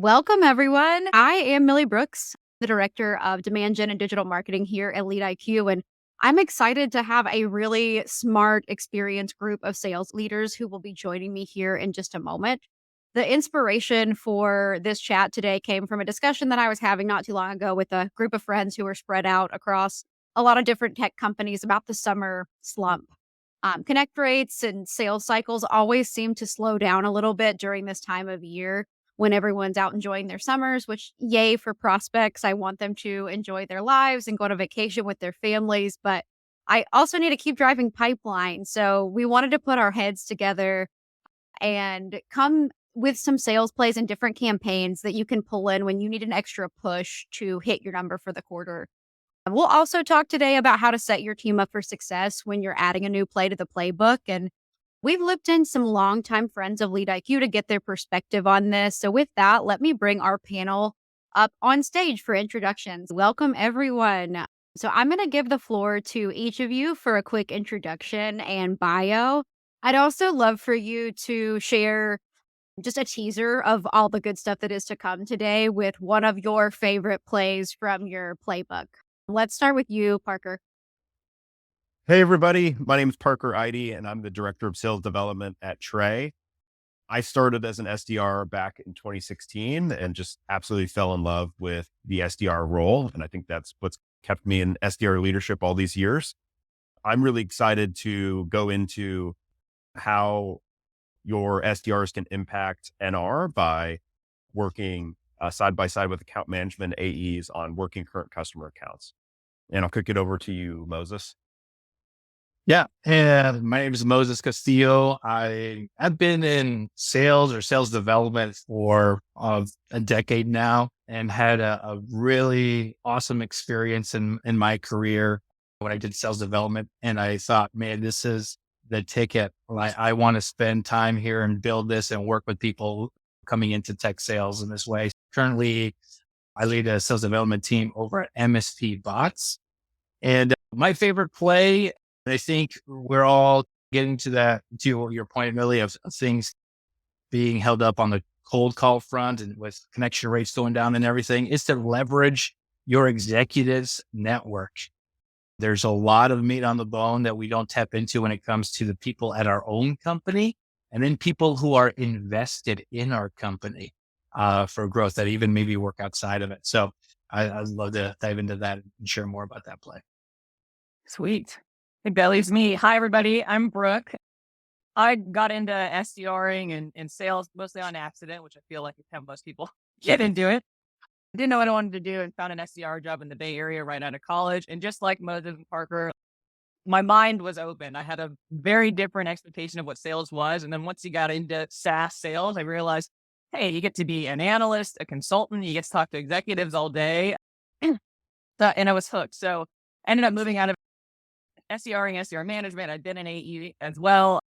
Welcome, everyone. I am Millie Brooks, the Director of Demand Gen and Digital Marketing here at Lead IQ, and I'm excited to have a really smart, experienced group of sales leaders who will be joining me here in just a moment. The inspiration for this chat today came from a discussion that I was having not too long ago with a group of friends who were spread out across a lot of different tech companies about the summer slump. Connect rates and sales cycles always seem to slow down a little bit during this time of year when everyone's out enjoying their summers, which yay for prospects. I want them to enjoy their lives and go on vacation with their families, but I also need to keep driving pipeline. So we wanted to put our heads together and come with some sales plays and different campaigns that you can pull in when you need an extra push to hit your number for the quarter. We'll also talk today about how to set your team up for success when you're adding a new play to the playbook. And we've looped in some longtime friends of Lead IQ to get their perspective on this. So, with that, let me bring our panel up on stage for introductions. Welcome, everyone. So, I'm going to give the floor to each of you for a quick introduction and bio. I'd also love for you to share just a teaser of all the good stuff that is to come today with one of your favorite plays from your playbook. Let's start with you, Parker. Hey, everybody. My name is Parker Eide, and I'm the Director of Sales Development at Trey. I started as an SDR back in 2016 and just absolutely fell in love with the SDR role. And I think that's what's kept me in SDR leadership all these years. I'm really excited to go into how your SDRs can impact NR by working side by side with account management AEs on working current customer accounts. And I'll kick it over to you, Moses. Yeah, and my name is Moses Castillo. I've been in sales or sales development for a decade now and had a really awesome experience in my career when I did sales development. And I thought, man, this is the ticket. I want to spend time here and build this and work with people coming into tech sales in this way. Currently, I lead a sales development team over at MSP Bots. And my favorite play, I think we're all getting to that, to your point, Millie, of things being held up on the cold call front and with connection rates going down and everything, is to leverage your executives' network. There's a lot of meat on the bone that we don't tap into when it comes to the people at our own company, and then people who are invested in our company for growth that even maybe work outside of it. So I'd love to dive into that and share more about that play. Sweet. I think that leaves me. Hi, everybody. I'm Brooke. I got into SDRing and sales mostly on accident, which I feel like is how most people get into it. I didn't know what I wanted to do and found an SDR job in the Bay Area right out of college. And just like Moses and Parker, my mind was open. I had a very different expectation of what sales was. And then once you got into SaaS sales, I realized, hey, you get to be an analyst, a consultant, you get to talk to executives all day. And I was hooked. So I ended up moving out of SDRing, SDR management. I've been an AE as well,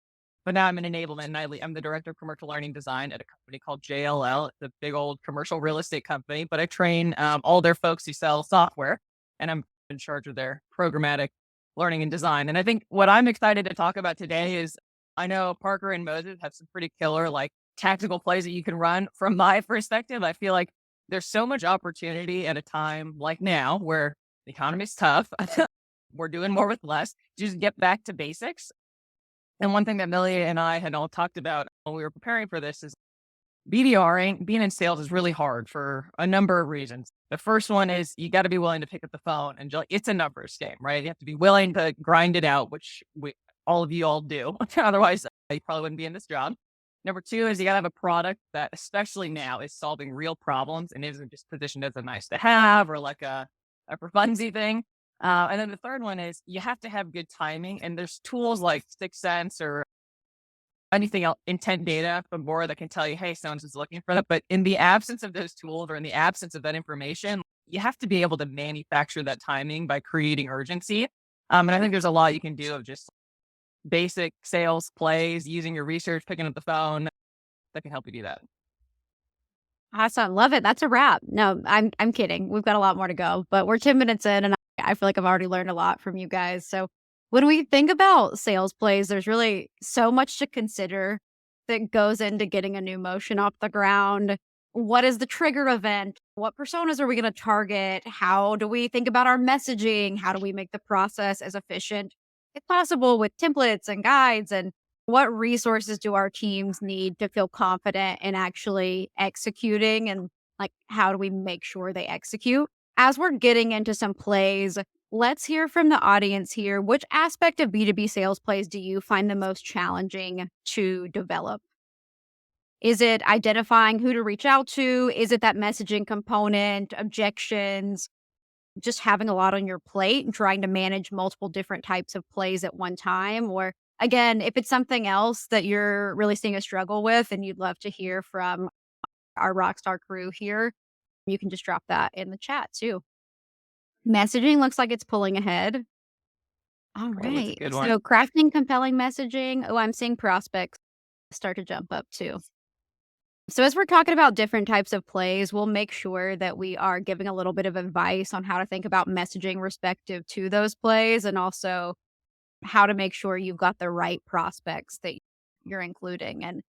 but now I'm in enablement and I'm the Director of Commercial Learning Design at a company called JLL. It's a big old commercial real estate company, but I train all their folks who sell software, and I'm in charge of their programmatic learning and design. And I think what I'm excited to talk about today is I know Parker and Moses have some pretty killer, tactical plays that you can run. From my perspective, I feel like there's so much opportunity at a time like now where the economy's tough. We're doing more with less. Just get back to basics. And one thing that Millie and I had all talked about when we were preparing for this is BDRing, being in sales is really hard for a number of reasons. The first one is you got to be willing to pick up the phone and it's a numbers game, right? You have to be willing to grind it out, which all of you all do. Otherwise, you probably wouldn't be in this job. Number two is you got to have a product that, especially now, is solving real problems and isn't just positioned as a nice to have or like a for funsy thing. And then the third one is you have to have good timing, and there's tools like Sixth Sense or anything else, intent data from Bora that can tell you, hey, someone's just looking for that. But in the absence of those tools or in the absence of that information, you have to be able to manufacture that timing by creating urgency. And I think there's a lot you can do of just basic sales plays, using your research, picking up the phone that can help you do that. Awesome. Love it. That's a wrap. No, I'm kidding. We've got a lot more to go, but we're 10 minutes in and I feel like I've already learned a lot from you guys. So when we think about sales plays, there's really so much to consider that goes into getting a new motion off the ground what is the trigger event? What personas are we going to target? How do we think about our messaging? How do we make the process as efficient as possible with templates and guides? And what resources do our teams need to feel confident in actually executing? And like, how do we make sure they execute? As we're getting into some plays, let's hear from the audience here. Which aspect of B2B sales plays do you find the most challenging to develop? Is it identifying who to reach out to? Is it that messaging component, objections, just having a lot on your plate and trying to manage multiple different types of plays at one time? Or again, if it's something else that you're really seeing a struggle with and you'd love to hear from our rockstar crew here, you can just drop that in the chat too. Messaging looks like it's pulling ahead. All Oh, that's a right. good one. So crafting compelling messaging. Oh, I'm seeing prospects start to jump up too. So, as we're talking about different types of plays, we'll make sure that we are giving a little bit of advice on how to think about messaging respective to those plays and also how to make sure you've got the right prospects that you're including. And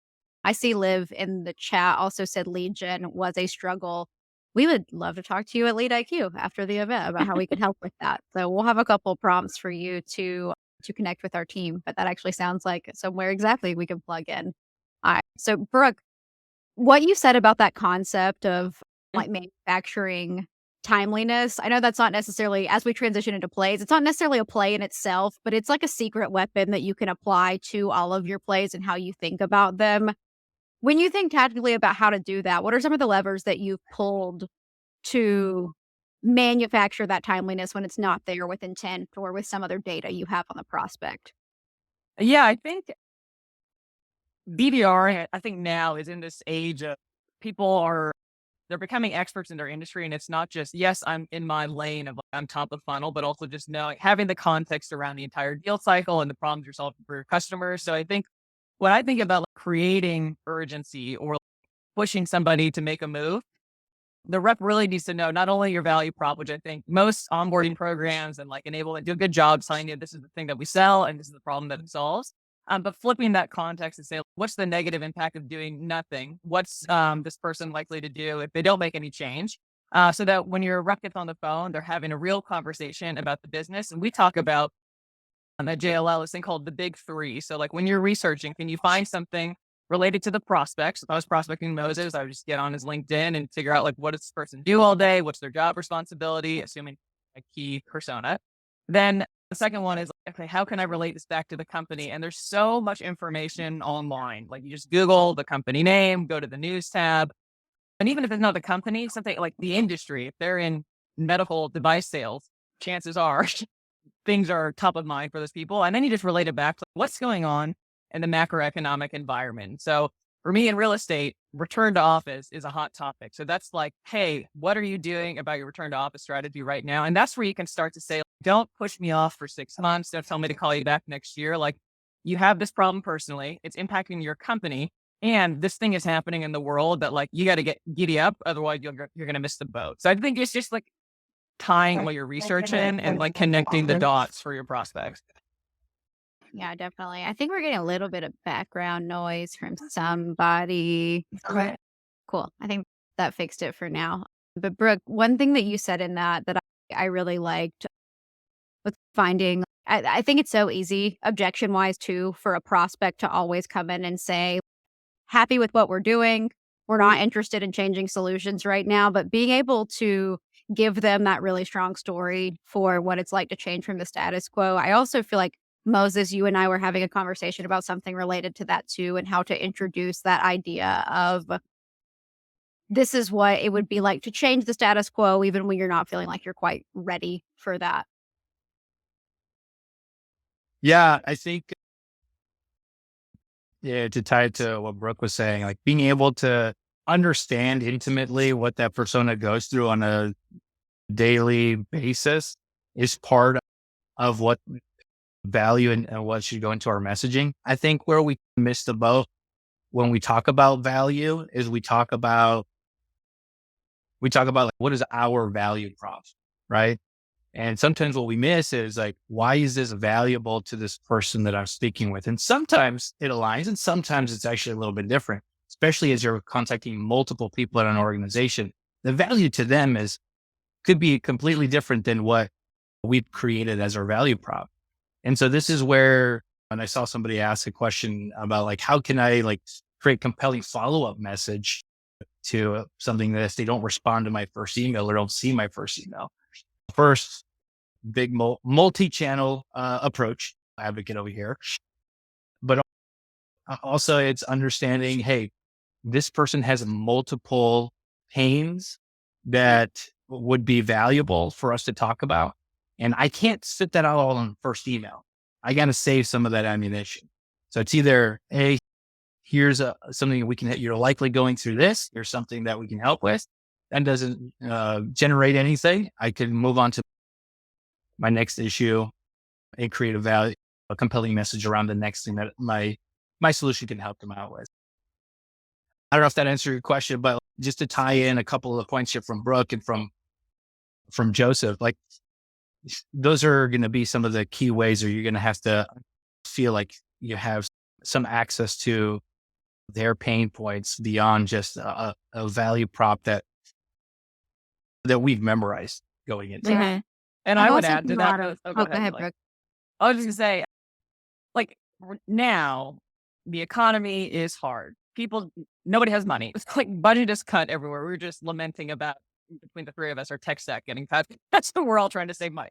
I see Liv in the chat also said lead gen was a struggle. We would love to talk to you at Lead IQ after the event about how we can help with that. So, we'll have a couple prompts for you to connect with our team, but that actually sounds like somewhere exactly we can plug in. All right. So, Brooke, what you said about that concept of, like, manufacturing timeliness, I know that's not necessarily as we transition into plays, it's not necessarily a play in itself, but it's like a secret weapon that you can apply to all of your plays and how you think about them. When you think tactically about how to do that, what are some of the levers that you've pulled to manufacture that timeliness when it's not there with intent or with some other data you have on the prospect? Yeah, I think BDR, I think now is in this age of they're becoming experts in their industry. And it's not just, yes, I'm in my lane of like, I'm top of funnel, but also just knowing, having the context around the entire deal cycle and the problems you're solving for your customers. So I think when I think about like, creating urgency or pushing somebody to make a move, the rep really needs to know not only your value prop, which I think most onboarding programs and like enablement do a good job telling you this is the thing that we sell and this is the problem that it solves. But flipping that context and say, what's the negative impact of doing nothing? What's this person likely to do if they don't make any change? So that when your rep gets on the phone, they're having a real conversation about the business. And we talk about at JLL this thing called the big three. So like when you're researching, can you find something related to the prospects? If I was prospecting Moses, I would just get on his LinkedIn and figure out like what does this person do all day? What's their job responsibility? Assuming a key persona. Then the second one is, okay, how can I relate this back to the company? And there's so much information online. Like you just Google the company name, go to the news tab. And even if it's not the company, something like the industry, if they're in medical device sales, chances are things are top of mind for those people. And then you just relate it back to what's going on in the macroeconomic environment. So for me in real estate, return to office is a hot topic. So that's like, hey, what are you doing about your return to office strategy right now? And that's where you can start to say, don't push me off for 6 months. Don't tell me to call you back next year. Like you have this problem personally, it's impacting your company. And this thing is happening in the world that like, you got to get giddy up. Otherwise you're going to miss the boat. So I think it's just like tying what you're researching and like connecting the dots for your prospects. Yeah, definitely. I think we're getting a little bit of background noise from somebody. Okay. Cool. I think that fixed it for now. But Brooke, one thing that you said in that I really liked with finding, I think it's so easy, objection wise too, for a prospect to always come in and say, happy with what we're doing. We're not interested in changing solutions right now, but being able to give them that really strong story for what it's like to change from the status quo. I also feel like Moses, you and I were having a conversation about something related to that too, and how to introduce that idea of this is what it would be like to change the status quo, even when you're not feeling like you're quite ready for that. Yeah, I think, yeah, to tie it to what Brooke was saying, like being able to understand intimately what that persona goes through on a daily basis is part of what value and what should go into our messaging. I think where we miss the boat when we talk about value is we talk about like, what is our value prop, right? And sometimes what we miss is like, why is this valuable to this person that I'm speaking with? And sometimes it aligns and sometimes it's actually a little bit different. especially as you're contacting multiple people at an organization, the value to them could be completely different than what we've created as our value prop. And so this is where, and I saw somebody ask a question about like, how can I like create compelling follow-up message to something that if they don't respond to my first email or don't see my first email. First, big multi-channel approach advocate over here, but also it's understanding, hey, this person has multiple pains that would be valuable for us to talk about. And I can't fit that out all in the first email. I got to save some of that ammunition. So it's either, hey, here's something we can, you're likely going through this. Here's something that we can help with. That doesn't generate anything. I can move on to my next issue and create a compelling message around the next thing that my solution can help them out with. I don't know if that answered your question, but just to tie in a couple of points here from Brooke and from Joseph, like those are going to be some of the key ways where you're going to have to feel like you have some access to their pain points beyond just a value prop that we've memorized going into. Mhm. And I've I would also add to seen a that. lot of Oh, oh, go go ahead, ahead, Millie. Brooke. I was just gonna say, like now, the economy is hard. Nobody has money. It's like budget is cut everywhere. We're just lamenting about between the three of us, our tech stack getting cut. That's what we're all trying to save money.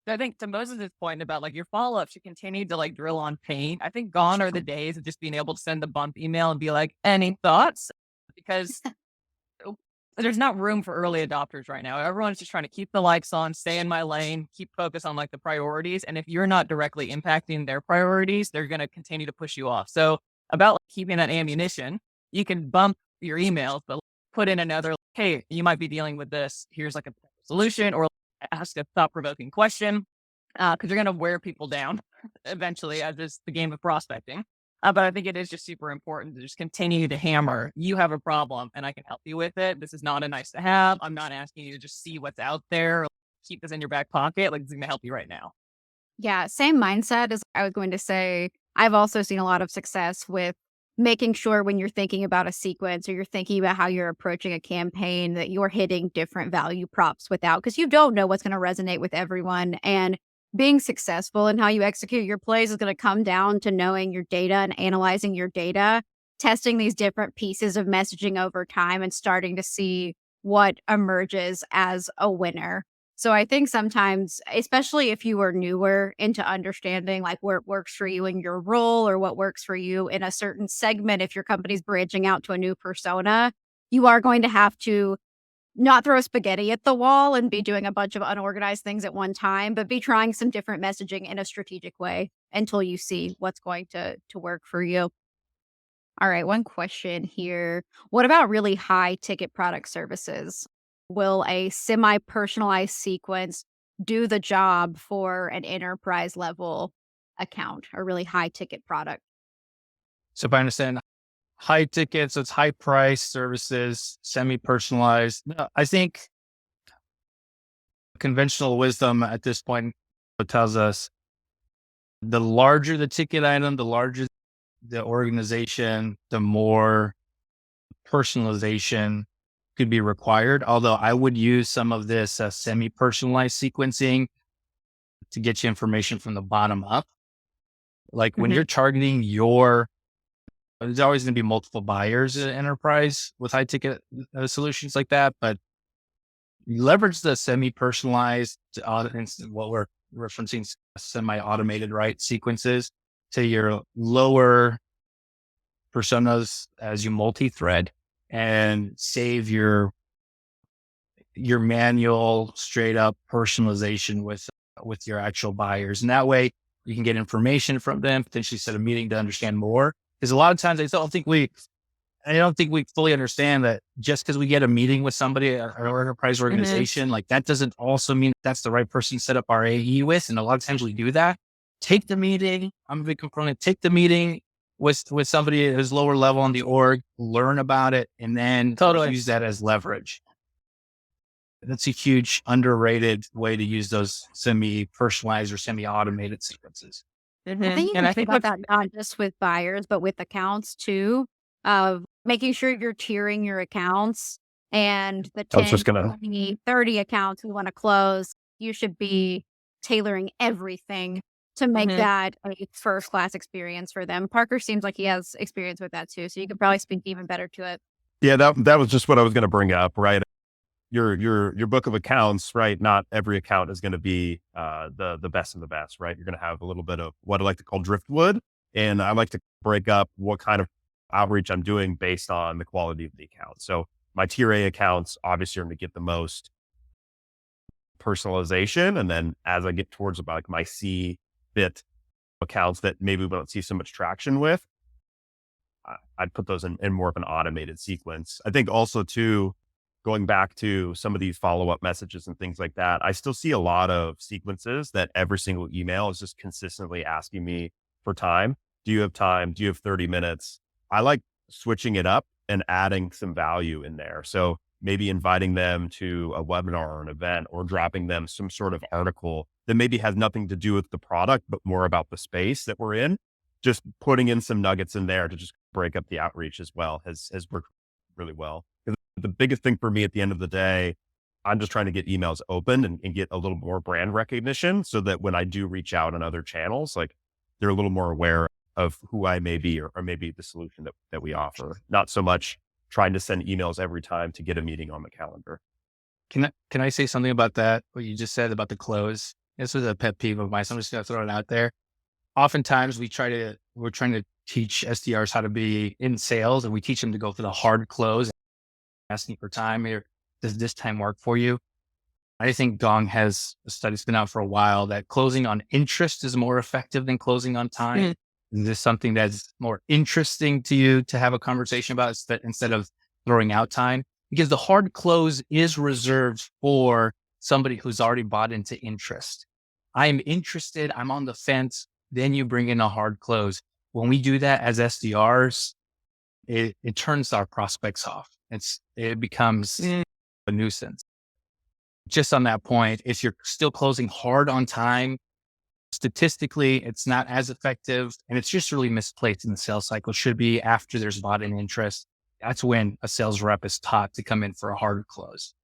So I think to Moses' point about like your follow-up should continue to like drill on pain. I think gone are the days of just being able to send the bump email and be like, any thoughts? Because there's not room for early adopters right now. Everyone's just trying to keep the lights on, stay in my lane, keep focus on like the priorities. And if you're not directly impacting their priorities, they're going to continue to push you off. So about like, keeping that ammunition, you can bump your emails, but put in another, hey, you might be dealing with this. Here's like a solution, or ask a thought-provoking question, because you're going to wear people down eventually, as is the game of prospecting. But I think it is just super important to just continue to hammer. You have a problem and I can help you with it. This is not a nice to have. I'm not asking you to just see what's out there. Keep this in your back pocket. Like, it's going to help you right now. Yeah, same mindset as I was going to say. I've also seen a lot of success with making sure when you're thinking about a sequence or you're thinking about how you're approaching a campaign that you're hitting different value props without, because you don't know what's going to resonate with everyone. And being successful in how you execute your plays is going to come down to knowing your data and analyzing your data, testing these different pieces of messaging over time and starting to see what emerges as a winner. So I think sometimes, especially if you are newer into understanding like what works for you in your role or what works for you in a certain segment, if your company's branching out to a new persona, you are going to have to not throw spaghetti at the wall and be doing a bunch of unorganized things at one time, but be trying some different messaging in a strategic way until you see what's going to work for you. All right, one question here. What about really high ticket product services? Will a semi personalized sequence do the job for an enterprise level account, a really high ticket product? So if I understand, high tickets, so it's high price services, semi-personalized. No, I think conventional wisdom at this point tells us the larger the ticket item, the larger the organization, the more personalization could be required. Although I would use some of this semi-personalized sequencing to get you information from the bottom up. Like when you're targeting there's always going to be multiple buyers in enterprise with high ticket solutions like that, but you leverage the semi-personalized, what we're referencing semi-automated, right, sequences to your lower personas as you multi-thread and save your manual straight up personalization with your actual buyers. And that way you can get information from them, potentially set a meeting to understand more. Because a lot of times I don't think we fully understand that just because we get a meeting with somebody at our enterprise organization, like that doesn't also mean that's the right person to set up our AE with. And a lot of times we do that. Take the meeting. I'm a big component. Take the meeting with somebody who's lower level on the org, learn about it, and then use that as leverage. That's a huge underrated way to use those semi-personalized or semi-automated sequences. I think you can think about that not just with buyers, but with accounts too. of making sure you're tiering your accounts and the I was 10, just gonna 20, 30 accounts we want to close. You should be tailoring everything to make Mhm. that a first class experience for them. Parker seems like he has experience with that too, so you could probably speak even better to it. Yeah, that was just what I was gonna bring up, right? Your book of accounts, right? Not every account is gonna be the best of the best, right? You're gonna have a little bit of what I like to call driftwood. And I like to break up what kind of outreach I'm doing based on the quality of the account. So my tier A accounts obviously are gonna get the most personalization. And then as I get towards about like my C bit accounts that maybe we don't see so much traction with, I'd put those in more of an automated sequence. I think also too, going back to some of these follow-up messages and things like that, I still see a lot of sequences that every single email is just consistently asking me for time. Do you have time? Do you have 30 minutes? I like switching it up and adding some value in there. So maybe inviting them to a webinar or an event, or dropping them some sort of article that maybe has nothing to do with the product, but more about the space that we're in. Just putting in some nuggets in there to just break up the outreach as well has worked really well. The biggest thing for me at the end of the day, I'm just trying to get emails open and get a little more brand recognition, so that when I do reach out on other channels, like they're a little more aware of who I may be, or maybe the solution that we offer. Not so much trying to send emails every time to get a meeting on the calendar. Can I say something about that? What you just said about the close? This was a pet peeve of mine, so I'm just going to throw it out there. Oftentimes we're trying to teach SDRs how to be in sales, and we teach them to go for the hard close, asking for time here. Does this time work for you? I think Gong has a study's been out for a while that closing on interest is more effective than closing on time. Is this something that's more interesting to you to have a conversation about instead of throwing out time? Because the hard close is reserved for somebody who's already bought into interest. I am interested. I'm on the fence. Then you bring in a hard close. When we do that as SDRs, it turns our prospects off. It becomes a nuisance. Just on that point, if you're still closing hard on time, statistically, it's not as effective, and it's just really misplaced in the sales cycle. It should be after there's bought in interest. That's when a sales rep is taught to come in for a hard close.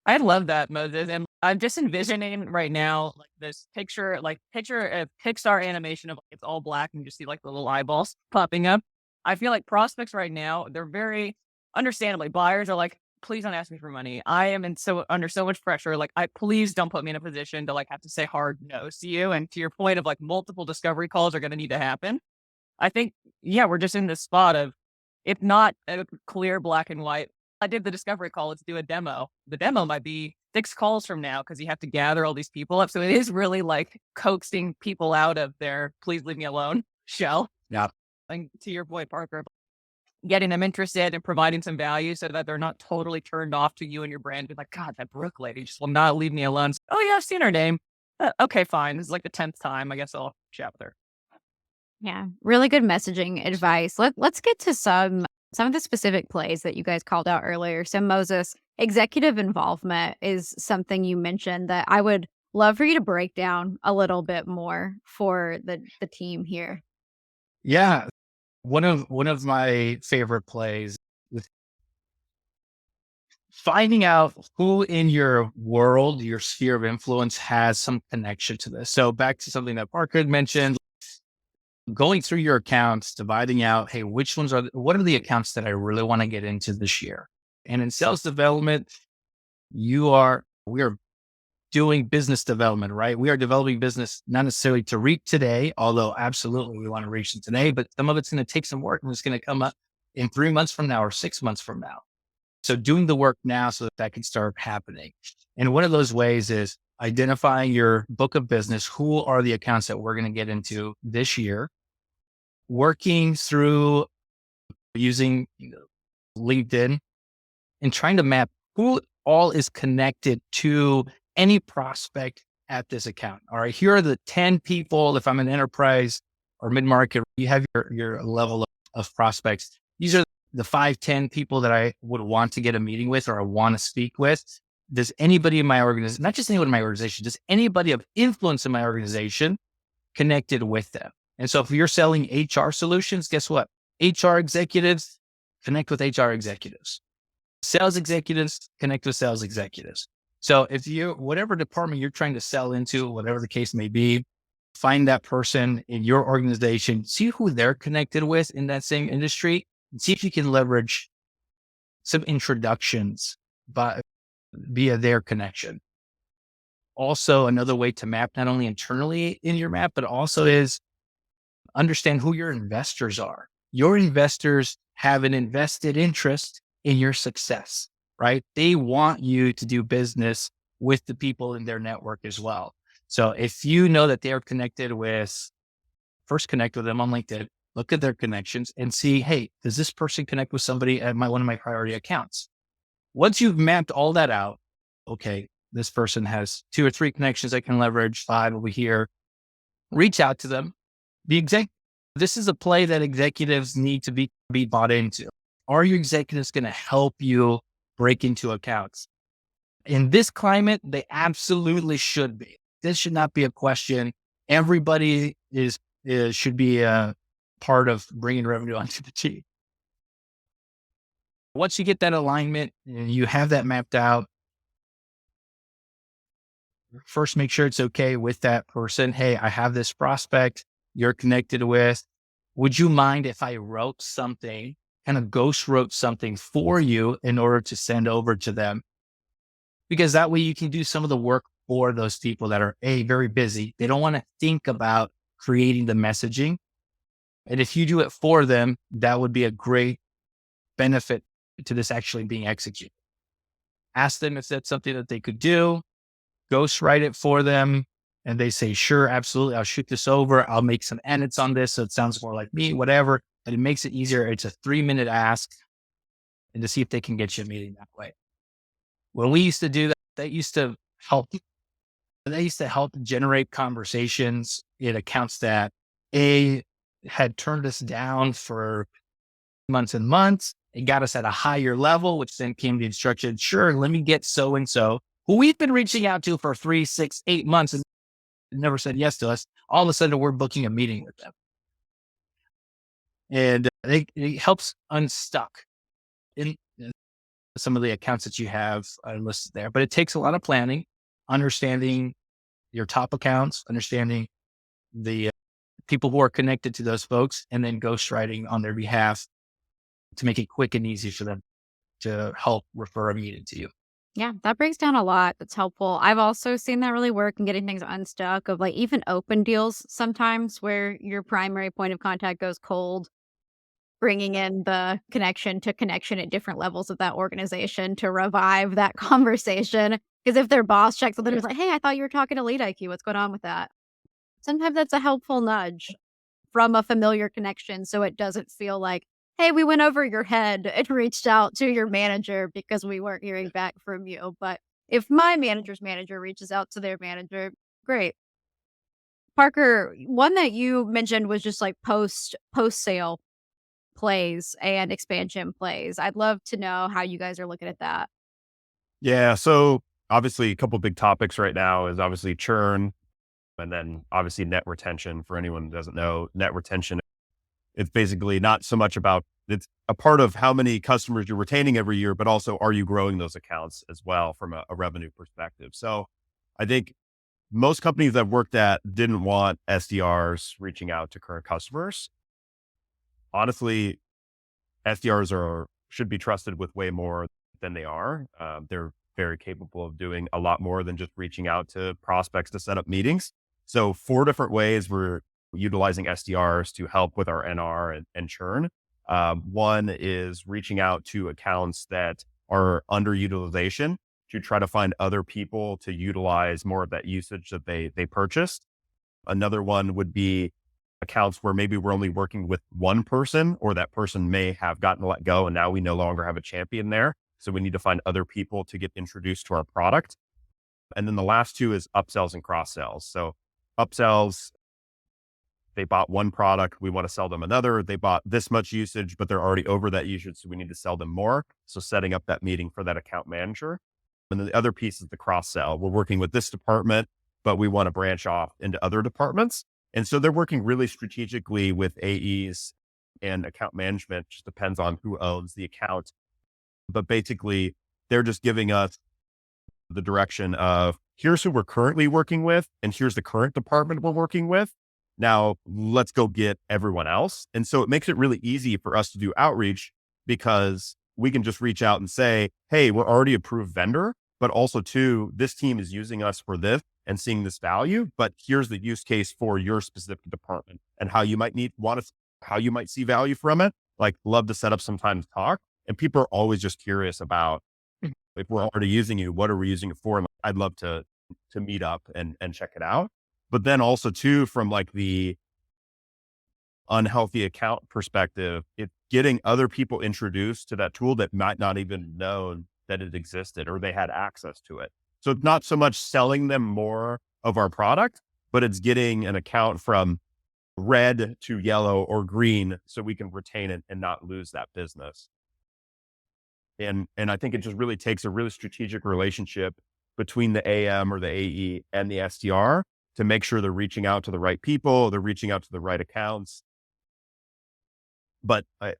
I love that, Moses. And I'm just envisioning right now, like this picture a Pixar animation of like, it's all black and you just see like the little eyeballs popping up. I feel like prospects right now, they're very understandably, buyers are like, please don't ask me for money. I am under so much pressure. Like, please don't put me in a position to like have to say hard no's to you. And to your point of like multiple discovery calls are going to need to happen. I think, yeah, we're just in this spot of, if not a clear black and white, I did the discovery call, let's do a demo. The demo might be 6 calls from now because you have to gather all these people up. So it is really like coaxing people out of their please leave me alone shell. Yeah. And to your point, Parker, getting them interested and providing some value so that they're not totally turned off to you and your brand. Be like, God, that Brooke lady just will not leave me alone. Oh yeah, I've seen her name. Okay, fine. This is like the 10th time. I guess I'll chat with her. Yeah, really good messaging advice. Let's get to some of the specific plays that you guys called out earlier. So Moses, executive involvement is something you mentioned that I would love for you to break down a little bit more for the team here. Yeah. One of my favorite plays is finding out who in your world, your sphere of influence, has some connection to this. So back to something that Parker had mentioned, going through your accounts, dividing out, hey, what are the accounts that I really want to get into this year? And in sales development, we are doing business development, right? We are developing business, not necessarily to reach today, although absolutely we want to reach them today, but some of it's going to take some work and it's going to come up in 3 months from now or 6 months from now. So doing the work now so that can start happening. And one of those ways is identifying your book of business. Who are the accounts that we're going to get into this year? Working through using LinkedIn and trying to map who all is connected to any prospect at this account. All right, here are the 10 people. If I'm an enterprise or mid-market, you have your level of prospects. These are the 5-10 people that I would want to get a meeting with or I want to speak with. Does anybody in my organization, not just anyone in my organization, does anybody of influence in my organization connected with them? And so if you're selling HR solutions, guess what? HR executives, connect with HR executives. Sales executives connect with sales executives. So if whatever department you're trying to sell into, whatever the case may be, find that person in your organization, see who they're connected with in that same industry, and see if you can leverage some introductions via their connection. Also, another way to map not only internally in your map, but also is understand who your investors are. Your investors have an invested interest in your success, right? They want you to do business with the people in their network as well. So if you know that they're connected with, first connect with them on LinkedIn, look at their connections and see, hey, does this person connect with somebody at one of my priority accounts? Once you've mapped all that out, okay, this person has 2 or 3 connections I can leverage, 5 over here, reach out to them. This is a play that executives need to be bought into. Are your executives going to help you break into accounts? In this climate, they absolutely should be. This should not be a question. Everybody should be a part of bringing revenue onto the team. Once you get that alignment and you have that mapped out, first make sure it's okay with that person. Hey, I have this prospect you're connected with. Would you mind if I wrote something, kind of ghost wrote something for you in order to send over to them? Because that way you can do some of the work for those people that are very busy. They don't want to think about creating the messaging. And if you do it for them, that would be a great benefit to this actually being executed. Ask them if that's something that they could do, ghost write it for them. And they say, sure, absolutely. I'll shoot this over. I'll make some edits on this so it sounds more like me, whatever. And it makes it easier. It's a 3-minute ask and to see if they can get you a meeting that way. When we used to do that, that used to help generate conversations in accounts that had turned us down for months and months. It got us at a higher level, which then came the instruction, sure, let me get so-and-so who we've been reaching out to for 3, 6, 8 months and never said yes to us. All of a sudden we're booking a meeting with them. And it helps unstuck in some of the accounts that you have listed there, but it takes a lot of planning, understanding your top accounts, understanding the people who are connected to those folks, and then ghostwriting on their behalf to make it quick and easy for them to help refer a meeting to you. Yeah, that breaks down a lot. That's helpful. I've also seen that really work in getting things unstuck of like even open deals sometimes where your primary point of contact goes cold, bringing in the connection to connection at different levels of that organization to revive that conversation. Because if their boss checks something, it's like, hey, I thought you were talking to Lead IQ. What's going on with that? Sometimes that's a helpful nudge from a familiar connection so it doesn't feel like, hey, we went over your head and reached out to your manager because we weren't hearing back from you. But if my manager's manager reaches out to their manager, great. Parker, one that you mentioned was just like post sale plays and expansion plays. I'd love to know how you guys are looking at that. Yeah. So obviously a couple big topics right now is obviously churn and then obviously net retention. For anyone who doesn't know, net retention, it's basically not so much about, it's a part of how many customers you're retaining every year, but also are you growing those accounts as well from a revenue perspective. So I think most companies I've worked at didn't want SDRs reaching out to current customers. Honestly, SDRs should be trusted with way more than they are. They're very capable of doing a lot more than just reaching out to prospects to set up meetings. So 4 different ways we're utilizing SDRs to help with our NR and churn. One is reaching out to accounts that are underutilization to try to find other people to utilize more of that usage that they purchased. Another one would be accounts where maybe we're only working with one person or that person may have gotten let go and now we no longer have a champion there. So we need to find other people to get introduced to our product. And then the last 2 is upsells and cross sells. So upsells, they bought one product, we want to sell them another. They bought this much usage, but they're already over that usage. So we need to sell them more. So setting up that meeting for that account manager. And then the other piece is the cross sell. We're working with this department, but we want to branch off into other departments. And so they're working really strategically with AEs and account management just depends on who owns the account. But basically, they're just giving us the direction of here's who we're currently working with, and here's the current department we're working with. Now let's go get everyone else. And so it makes it really easy for us to do outreach because we can just reach out and say, hey, we're already approved vendor, but also too, this team is using us for this and seeing this value, but here's the use case for your specific department and how you might how you might see value from it. Like, love to set up some time to talk. And people are always just curious about, if we're already using you, what are we using it for? And I'd love to meet up and check it out. But then also too, from like the unhealthy account perspective, it's getting other people introduced to that tool that might not even know that it existed or they had access to it. So it's not so much selling them more of our product, but it's getting an account from red to yellow or green so we can retain it and not lose that business. And I think it just really takes a really strategic relationship between the AM or the AE and the SDR to make sure they're reaching out to the right people, they're reaching out to the right accounts. But I'm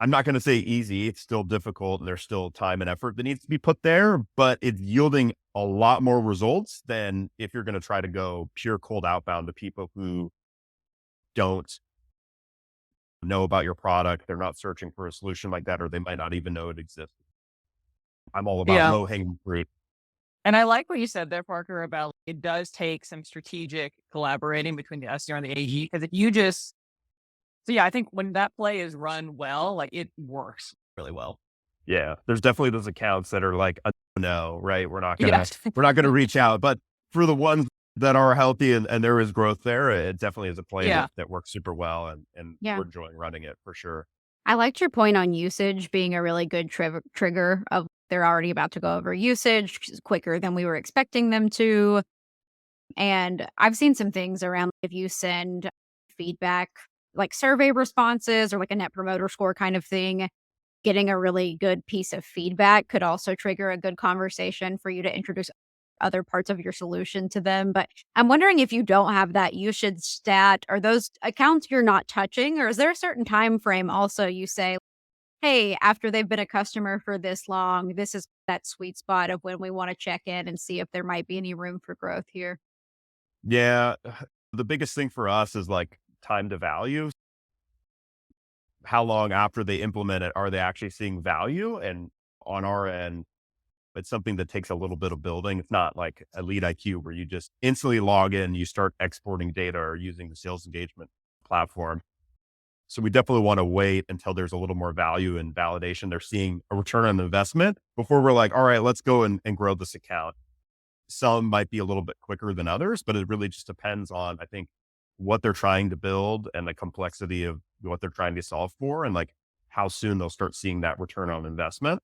not going to say easy. It's still difficult. And there's still time and effort that needs to be put there, but it's yielding a lot more results than if you're going to try to go pure cold outbound to people who don't know about your product. They're not searching for a solution like that, or they might not even know it exists. I'm all about low hanging fruit. And I like what you said there, Parker, about it does take some strategic collaborating between the SDR and the AE. Because if you just, I think when that play is run well, like it works really well. Yeah. There's definitely those accounts that are like, no, right? We're not going to reach out, but for the ones that are healthy and there is growth there, it definitely is a play that works super well. And we're enjoying running it for sure. I liked your point on usage being a really good trigger of they're already about to go over usage quicker than we were expecting them to. And I've seen some things around if you send feedback, like survey responses or like a net promoter score kind of thing, getting a really good piece of feedback could also trigger a good conversation for you to introduce other parts of your solution to them. But I'm wondering if you don't have that usage stat, are those accounts you're not touching, or is there a certain time frame also you say, hey, after they've been a customer for this long, this is that sweet spot of when we want to check in and see if there might be any room for growth here? Yeah. The biggest thing for us is like time to value. How long after they implement it are they actually seeing value? And on our end, it's something that takes a little bit of building. It's not like a Lead IQ where you just instantly log in, you start exporting data or using the sales engagement platform. So we definitely want to wait until there's a little more value and validation. They're seeing a return on investment before we're like, all right, let's go and grow this account. Some might be a little bit quicker than others, but it really just depends on, I think, what they're trying to build and the complexity of what they're trying to solve for and like how soon they'll start seeing that return on investment.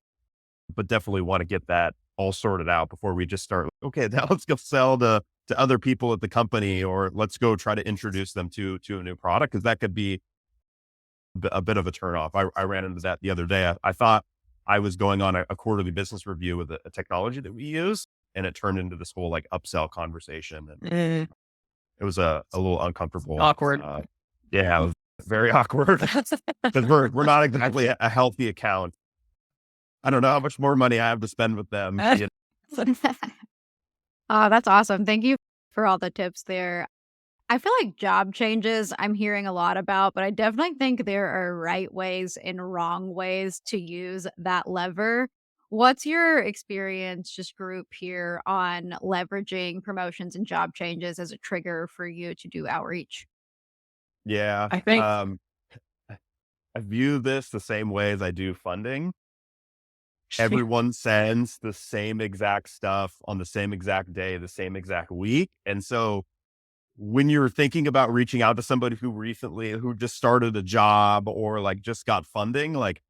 But definitely want to get that all sorted out before we just start, okay, now let's go sell to other people at the company, or let's go try to introduce them to a new product. Cause that could be a bit of a turnoff. I ran into that the other day. I thought I was going on a quarterly business review with a technology that we use, and it turned into this whole like upsell conversation. And it was a little uncomfortable. Awkward. Yeah, it was very awkward because we're not exactly a healthy account. I don't know how much more money I have to spend with them. Oh, that's awesome. Thank you for all the tips there. I feel like job changes I'm hearing a lot about, but I definitely think there are right ways and wrong ways to use that lever. What's your experience, just group here, on leveraging promotions and job changes as a trigger for you to do outreach? Yeah. I think I view this the same way as I do funding. Everyone sends the same exact stuff on the same exact day, the same exact week. And so when you're thinking about reaching out to somebody who just started a job or like just got funding, like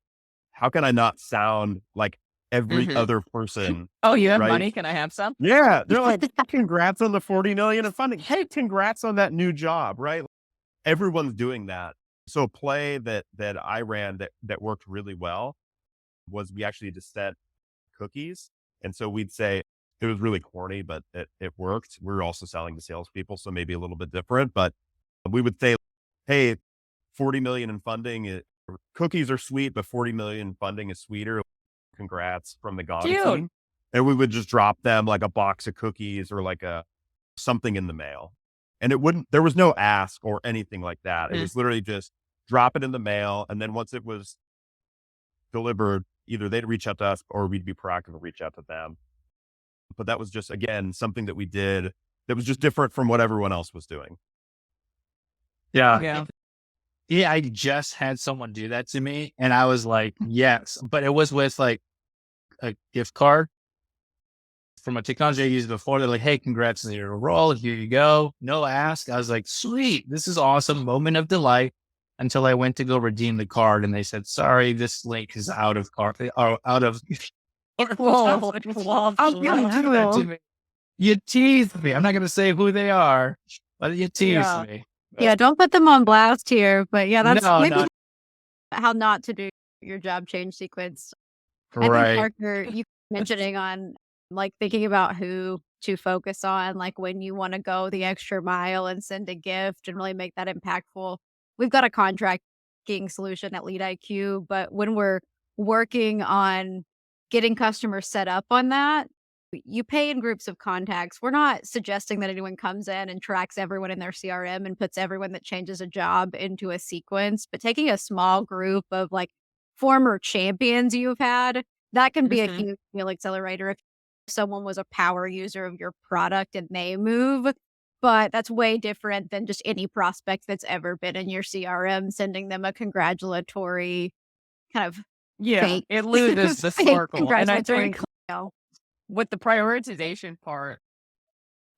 how can I not sound like every other person? Oh, you have right? money? Can I have some? Yeah. They're like, congrats on the 40 million in funding. Hey, congrats on that new job, right? Everyone's doing that. So a play that I ran that worked really well was we actually just set cookies. And so we'd say, it was really corny, but it worked. We were also selling to salespeople, so maybe a little bit different, but we would say, hey, 40 million in funding. Cookies are sweet, but 40 million in funding is sweeter. Congrats from the GOG Cute. team. And we would just drop them like a box of cookies or like something in the mail. And there was no ask or anything like that. It was literally just drop it in the mail. And then once it was delivered, either they'd reach out to us or we'd be proactive and reach out to them. But that was just, again, something that we did that was just different from what everyone else was doing. Yeah. Yeah. Yeah. I just had someone do that to me and I was like, yes, but it was with like a gift card from a technology I used before. They're like, hey, congrats on your role. Here you go. No ask. I was like, sweet. This is awesome. Moment of delight until I went to go redeem the card. And they said, sorry, this link is out of card or out of. Whoa. You teased me. I'm not going to say who they are, but you teased me. Yeah, don't put them on blast here. But yeah, that's No. how not to do your job change sequence. I Right. think, Parker, you mentioning on like thinking about who to focus on, like when you want to go the extra mile and send a gift and really make that impactful. We've got a contracting solution at Lead IQ, but when we're working on getting customers set up on that, you pay in groups of contacts. We're not suggesting that anyone comes in and tracks everyone in their CRM and puts everyone that changes a job into a sequence, but taking a small group of like former champions you've had, that can be a huge deal accelerator if someone was a power user of your product and they move. But that's way different than just any prospect that's ever been in your CRM, sending them a congratulatory kind of fake. It loses the fake sparkle. And I congratulatory think email. with the prioritization part,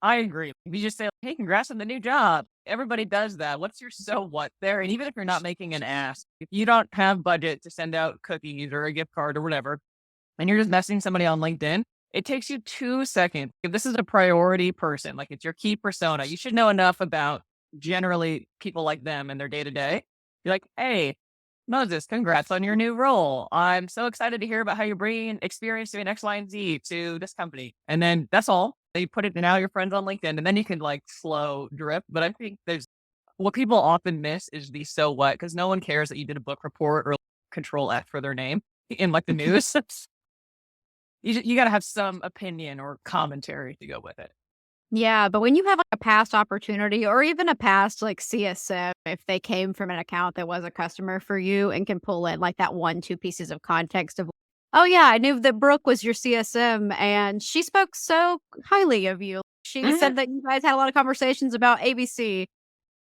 I agree. We just say, hey, congrats on the new job. Everybody does that. What's your so what there? And even if you're not making an ask, if you don't have budget to send out cookies or a gift card or whatever, and you're just messaging somebody on LinkedIn, it takes you 2 seconds. If this is a priority person, like it's your key persona, you should know enough about generally people like them and their day to day. You're like, hey, Moses, congrats on your new role. I'm so excited to hear about how you're bringing experience doing X, Y, and Z to this company. And then that's all. You put it in all your friends on LinkedIn, and then you can like slow drip. But I think what people often miss is the so what, because no one cares that you did a book report or control F for their name in like the news. You got to have some opinion or commentary to go with it. Yeah, but when you have like a past opportunity or even a past like CSM, if they came from an account that was a customer for you and can pull in like that 1-2 pieces of context of, oh yeah, I knew that Brooke was your CSM and she spoke so highly of you. She said that you guys had a lot of conversations about ABC.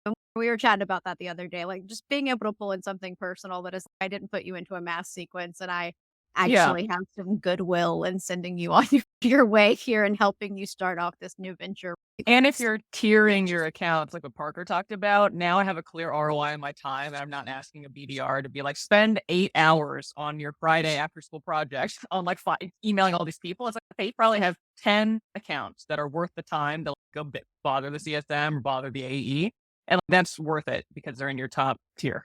And we were chatting about that the other day, like just being able to pull in something personal that is, I didn't put you into a mass sequence and I actually have some goodwill in sending you on your way here and helping you start off this new venture. And if you're tiering your accounts, like what Parker talked about, now I have a clear ROI on my time. And I'm not asking a BDR to be like, spend 8 hours on your Friday after school project on like emailing all these people. It's like, they probably have 10 accounts that are worth the time to like, go bother the CSM or bother the AE. And like, that's worth it because they're in your top tier.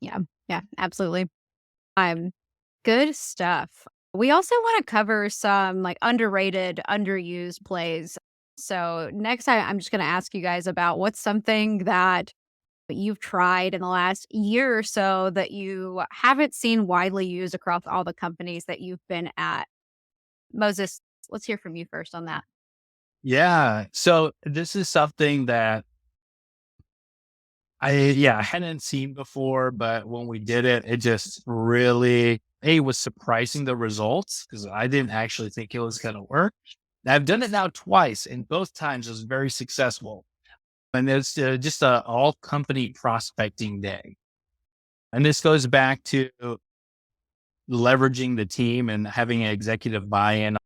Yeah, absolutely. Good stuff. We also want to cover some like underrated, underused plays. So next I'm just going to ask you guys about what's something that you've tried in the last year or so that you haven't seen widely used across all the companies that you've been at. Moses, let's hear from you first on that. Yeah. So this is something that I hadn't seen before, but when we did it, it just really, was surprising the results because I didn't actually think it was going to work. I've done it now twice and both times it was very successful. And it's just a all company prospecting day. And this goes back to leveraging the team and having an executive buy-in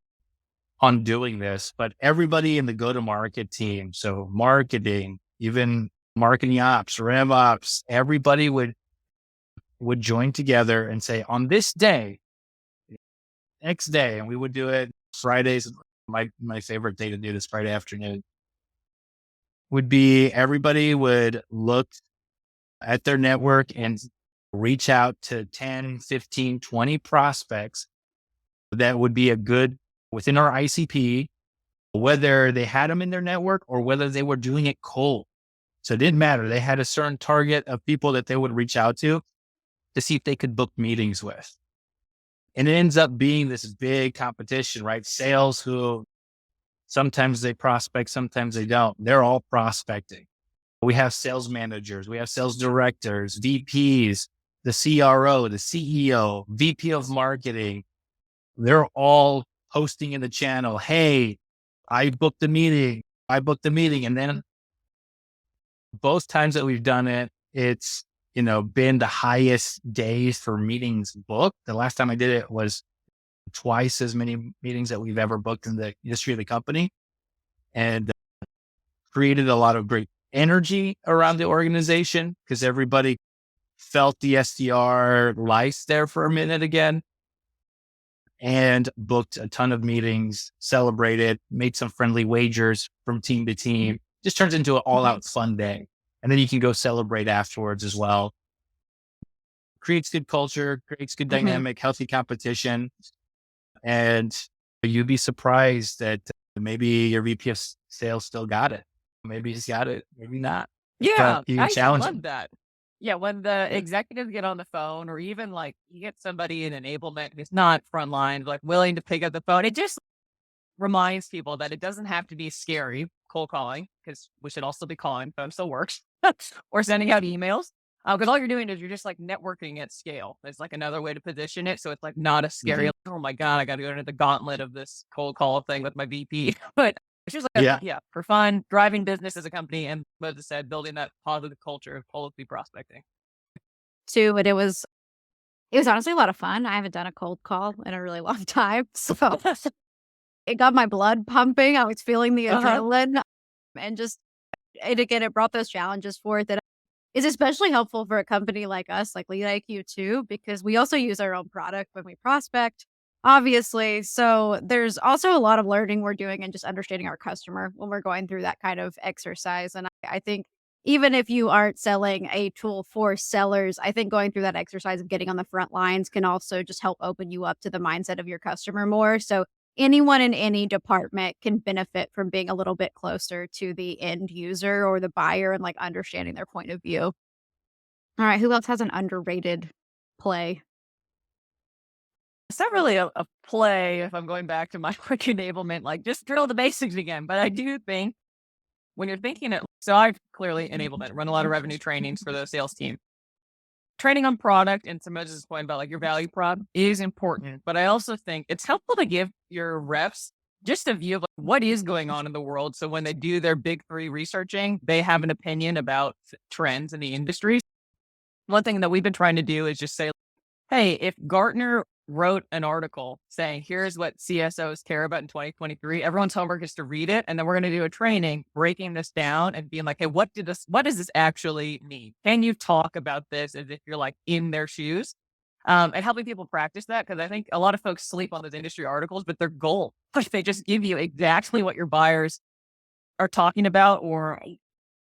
on doing this, but everybody in the go-to-market team, so marketing, even marketing ops, rev ops, everybody would join together and say, on this day, next day, and we would do it Fridays. My favorite day to do this Friday afternoon would be everybody would look at their network and reach out to 10, 15, 20 prospects that would be a good within our ICP, whether they had them in their network or whether they were doing it cold. So it didn't matter. They had a certain target of people that they would reach out to see if they could book meetings with. And it ends up being this big competition, right? Sales who sometimes they prospect, sometimes they don't. They're all prospecting. We have sales managers, we have sales directors, VPs, the CRO, the CEO, VP of marketing. They're all posting in the channel. Hey, I booked the meeting. I booked the meeting. And then both times that we've done it, it's, been the highest days for meetings booked. The last time I did it was twice as many meetings that we've ever booked in the history of the company, and created a lot of great energy around the organization because everybody felt the SDR lice there for a minute again, and booked a ton of meetings, celebrated, made some friendly wagers from team to team. Just turns into an all out fun day. And then you can go celebrate afterwards as well. Creates good culture, creates good dynamic, healthy competition. And you'd be surprised that maybe your VP of sales still got it. Maybe he's got it, maybe not. Yeah, You I challenge love him. that. Yeah, when the executives get on the phone, or even like you get somebody in enablement who's not frontline, like willing to pick up the phone, it just reminds people that it doesn't have to be scary cold calling, because we should also be calling, phone still works, or sending out emails. Because all you're doing is you're just like networking at scale. It's like another way to position it. So it's like not a scary, like, oh my God, I got to go into the gauntlet of this cold call thing with my VP. But it's just like, for fun, driving business as a company. And as I said, building that positive culture of quality prospecting. Too, but it was honestly a lot of fun. I haven't done a cold call in a really long time. So it got my blood pumping. I was feeling the adrenaline, and again, it brought those challenges forth that is especially helpful for a company like us, like Lead IQ too, because we also use our own product when we prospect, obviously. So there's also a lot of learning we're doing and just understanding our customer when we're going through that kind of exercise. And I think even if you aren't selling a tool for sellers, I think going through that exercise of getting on the front lines can also just help open you up to the mindset of your customer more. So anyone in any department can benefit from being a little bit closer to the end user or the buyer and like understanding their point of view. All right, who else has an underrated play? It's not really a play if I'm going back to my quick enablement, like just drill the basics again. But I do think when you're thinking it, so I've clearly enablement, run a lot of revenue trainings for the sales team. Training on product and to Moses' point about like your value prop is important, but I also think it's helpful to give your reps just a view of like, what is going on in the world. So when they do their big three researching, they have an opinion about trends in the industry. One thing that we've been trying to do is just say, hey, if Gartner wrote an article saying, here's what CSOs care about in 2023, everyone's homework is to read it. And then we're going to do a training breaking this down and being like, hey, what does this actually mean? Can you talk about this as if you're like in their shoes? And helping people practice that. Cause I think a lot of folks sleep on those industry articles, but their goal, if they just give you exactly what your buyers are talking about, or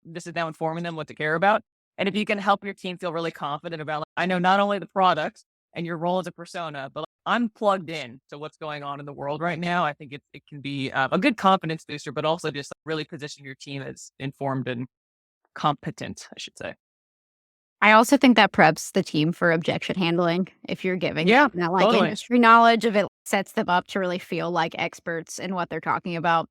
this is now informing them what to care about. And if you can help your team feel really confident about, like, I know not only the product and your role as a persona, but like, I'm plugged in to what's going on in the world right now. I think it can be a good confidence booster, but also just really position your team as informed and competent, I should say. I also think that preps the team for objection handling if you're giving them that like totally. industry knowledge of it sets them up to really feel like experts in what they're talking about.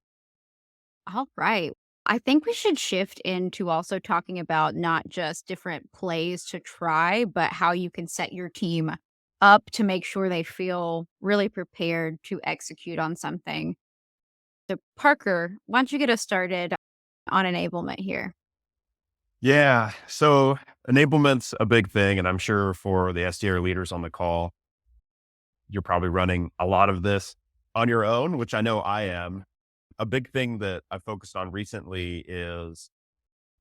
All right. I think we should shift into also talking about not just different plays to try, but how you can set your team up to make sure they feel really prepared to execute on something. So, Parker, why don't you get us started on enablement here? Yeah. So enablement's a big thing. And I'm sure for the SDR leaders on the call, you're probably running a lot of this on your own, which I know I am. A big thing that I've focused on recently is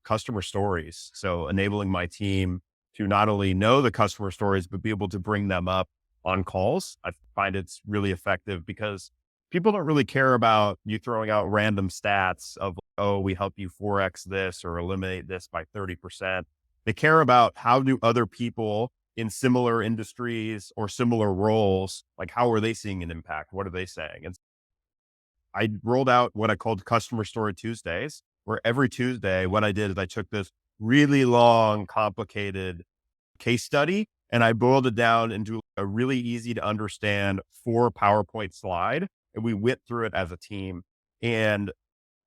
customer stories. So enabling my team to not only know the customer stories, but be able to bring them up on calls. I find it's really effective because people don't really care about you throwing out random stats of, oh, we help you 4X this or eliminate this by 30%. They care about how do other people in similar industries or similar roles, like how are they seeing an impact? What are they saying? And I rolled out what I called Customer Story Tuesdays, where every Tuesday, what I did is I took this really long, complicated case study and I boiled it down into a really easy to understand 4 PowerPoint slide. And we went through it as a team. And